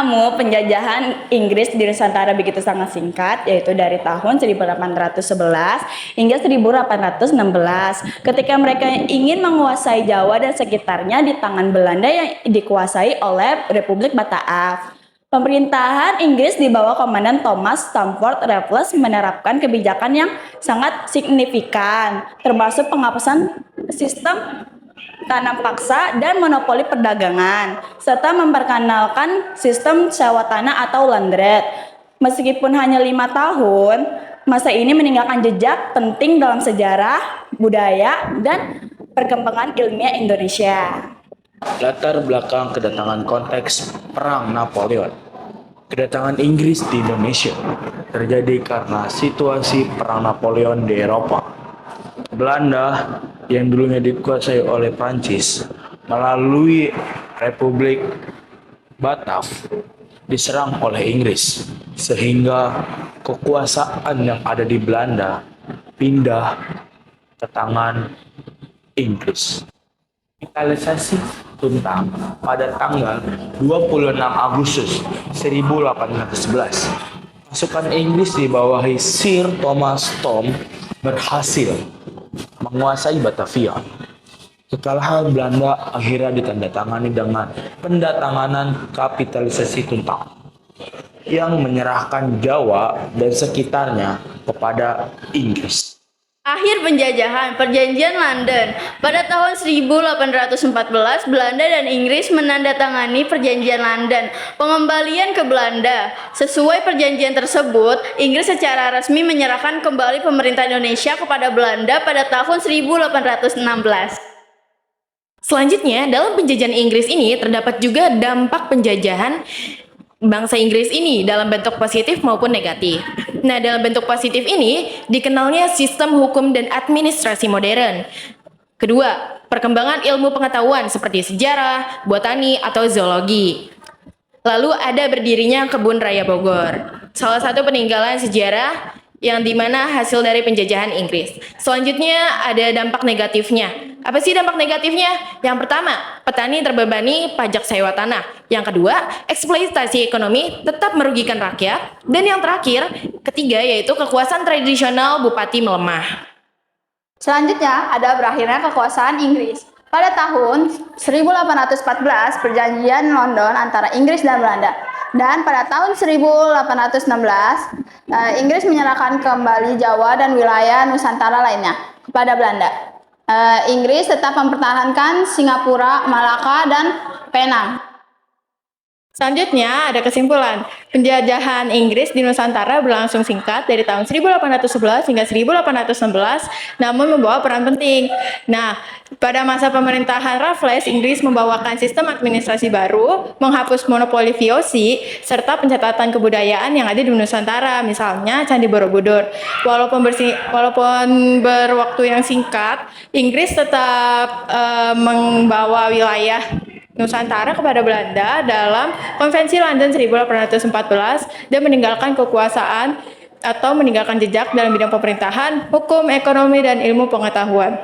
kamu, penjajahan Inggris di Nusantara begitu sangat singkat, yaitu dari tahun 1811 hingga 1816. Ketika mereka ingin menguasai Jawa dan sekitarnya di tangan Belanda yang dikuasai oleh Republik Bataaf. Pemerintahan Inggris di bawah komandan Thomas Stamford Raffles menerapkan kebijakan yang sangat signifikan, termasuk penghapusan sistem tanam paksa dan monopoli perdagangan, serta memperkenalkan sistem sewa tanah atau land rent. Meskipun hanya 5 tahun, masa ini meninggalkan jejak penting dalam sejarah, budaya, dan perkembangan ilmiah Indonesia. Latar belakang kedatangan konteks Perang Napoleon. Kedatangan Inggris di Indonesia terjadi karena situasi Perang Napoleon di Eropa. Belanda yang dulunya dikuasai oleh Prancis melalui Republik Bataaf diserang oleh Inggris, sehingga kekuasaan yang ada di Belanda pindah ke tangan Inggris. Kapitalisasi Tuntang pada tanggal 26 Agustus 1811. Pasukan Inggris dibawahi Sir Thomas Thome berhasil menguasai Batavia. Kekalahan Belanda akhirnya ditandatangani dengan pendatanganan kapitalisasi Tuntang yang menyerahkan Jawa dan sekitarnya kepada Inggris. Akhir penjajahan, Perjanjian London. Pada tahun 1814, Belanda dan Inggris menandatangani Perjanjian London, pengembalian ke Belanda. Sesuai perjanjian tersebut, Inggris secara resmi menyerahkan kembali pemerintah Indonesia kepada Belanda pada tahun 1816. Selanjutnya, dalam penjajahan Inggris ini terdapat juga dampak penjajahan bangsa Inggris ini dalam bentuk positif maupun negatif. Nah, dalam bentuk positif ini dikenalnya sistem hukum dan administrasi modern. Kedua, perkembangan ilmu pengetahuan seperti sejarah, botani, atau zoologi. Lalu ada berdirinya Kebun Raya Bogor, salah satu peninggalan sejarah yang dimana hasil dari penjajahan Inggris. Selanjutnya ada dampak negatifnya. Apa sih dampak negatifnya? Yang pertama, petani terbebani pajak sewa tanah. Yang kedua, eksploitasi ekonomi tetap merugikan rakyat. Dan yang terakhir, ketiga, yaitu kekuasaan tradisional bupati melemah. Selanjutnya ada berakhirnya kekuasaan Inggris. Pada tahun 1814, Perjanjian London antara Inggris dan Belanda. Dan pada tahun 1816, Inggris menyerahkan kembali Jawa dan wilayah Nusantara lainnya kepada Belanda. Inggris tetap mempertahankan Singapura, Malaka, dan Penang. Selanjutnya ada kesimpulan. Penjajahan Inggris di Nusantara berlangsung singkat dari tahun 1811 hingga 1816, namun membawa peran penting. Nah, pada masa pemerintahan Raffles, Inggris membawakan sistem administrasi baru, menghapus monopoli VOC, serta pencatatan kebudayaan yang ada di Nusantara, misalnya Candi Borobudur. Walaupun berwaktu yang singkat, Inggris tetap membawa wilayah Nusantara kepada Belanda dalam Konvensi London 1814 dan meninggalkan kekuasaan atau meninggalkan jejak dalam bidang pemerintahan, hukum, ekonomi, dan ilmu pengetahuan.